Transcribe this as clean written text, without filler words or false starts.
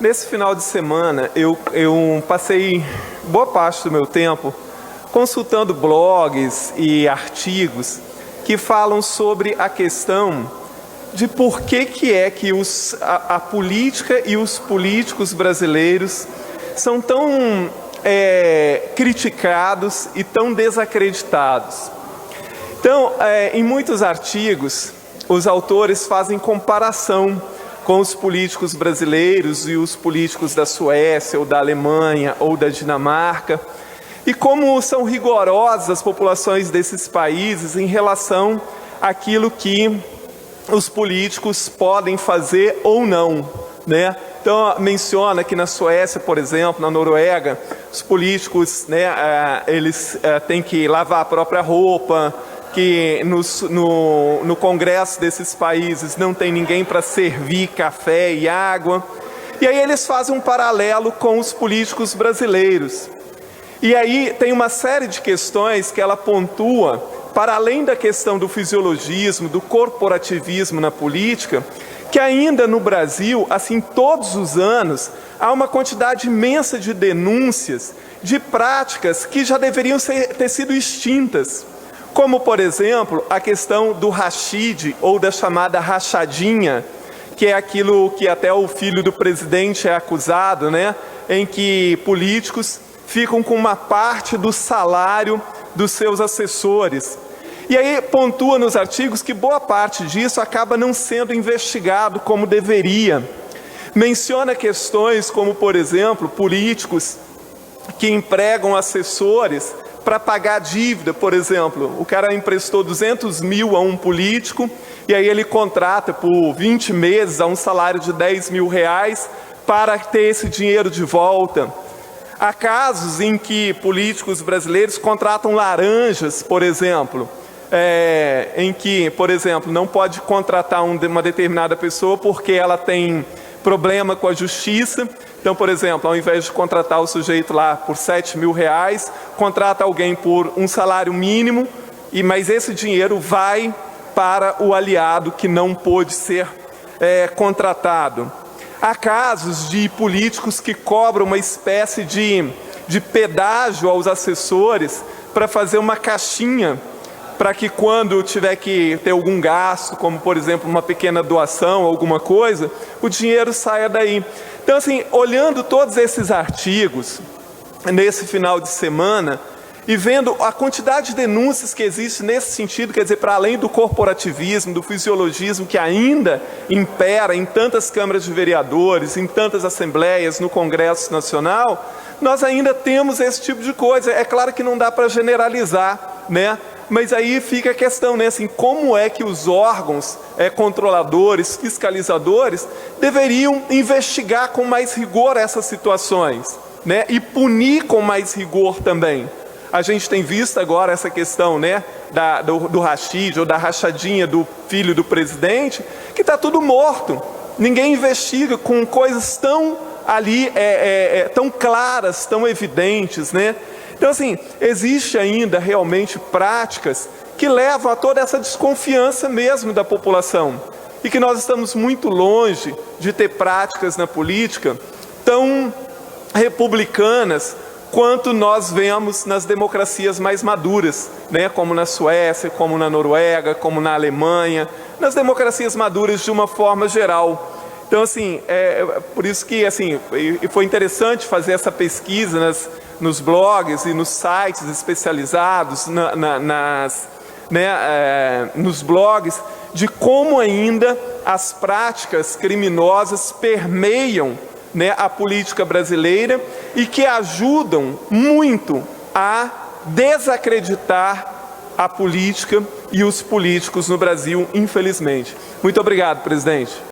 Nesse final de semana, eu passei boa parte do meu tempo consultando blogs e artigos que falam sobre a questão de por que é que a política e os políticos brasileiros são tão criticados e tão desacreditados. Então, em muitos artigos, os autores fazem comparação com os políticos brasileiros e os políticos da Suécia, ou da Alemanha, ou da Dinamarca, e como são rigorosas as populações desses países em relação àquilo que os políticos podem fazer ou não, né? Então, menciona que na Suécia, por exemplo, na Noruega, os políticos, eles têm que lavar a própria roupa, que no Congresso desses países não tem ninguém para servir café e água. E aí eles fazem um paralelo com os políticos brasileiros. E aí tem uma série de questões que ela pontua, para além da questão do fisiologismo, do corporativismo na política, que ainda no Brasil, assim, todos os anos, há uma quantidade imensa de denúncias de práticas que já deveriam ter sido extintas. Como, por exemplo, a questão do rachide, ou da chamada rachadinha, que é aquilo que até o filho do presidente é acusado, né? Em que políticos ficam com uma parte do salário dos seus assessores. E aí pontua nos artigos que boa parte disso acaba não sendo investigado como deveria. Menciona questões como, por exemplo, políticos que empregam assessores para pagar dívida. Por exemplo, o cara emprestou 200 mil a um político e aí ele contrata por 20 meses a um salário de 10 mil reais para ter esse dinheiro de volta. Há casos em que políticos brasileiros contratam laranjas, por exemplo, em que, por exemplo, não pode contratar uma determinada pessoa porque ela tem problema com a justiça. Então, por exemplo, ao invés de contratar o sujeito lá por 7 mil reais, contrata alguém por um salário mínimo, mas esse dinheiro vai para o aliado que não pôde ser contratado. Há casos de políticos que cobram uma espécie de pedágio aos assessores para fazer uma caixinha, para que quando tiver que ter algum gasto, como por exemplo uma pequena doação, alguma coisa, o dinheiro saia daí. Então, assim, olhando todos esses artigos nesse final de semana e vendo a quantidade de denúncias que existe nesse sentido, quer dizer, para além do corporativismo, do fisiologismo que ainda impera em tantas câmaras de vereadores, em tantas assembleias, no Congresso Nacional, nós ainda temos esse tipo de coisa. É claro que não dá para generalizar, né? Mas aí fica a questão, né? Assim, como é que os órgãos controladores, fiscalizadores, deveriam investigar com mais rigor essas situações, né? E punir com mais rigor também. A gente tem visto agora essa questão, né, do rachide ou da rachadinha do filho do presidente, que está tudo morto. Ninguém investiga com coisas tão ali, tão claras, tão evidentes, né? Então, assim, existe ainda realmente práticas que levam a toda essa desconfiança mesmo da população. E que nós estamos muito longe de ter práticas na política tão republicanas quanto nós vemos nas democracias mais maduras, né? Como na Suécia, como na Noruega, como na Alemanha, nas democracias maduras de uma forma geral. Então, assim, por isso que, assim, foi interessante fazer essa pesquisa nos blogs e nos sites especializados, nos blogs, de como ainda as práticas criminosas permeiam, né, a política brasileira e que ajudam muito a desacreditar a política e os políticos no Brasil, infelizmente. Muito obrigado, presidente.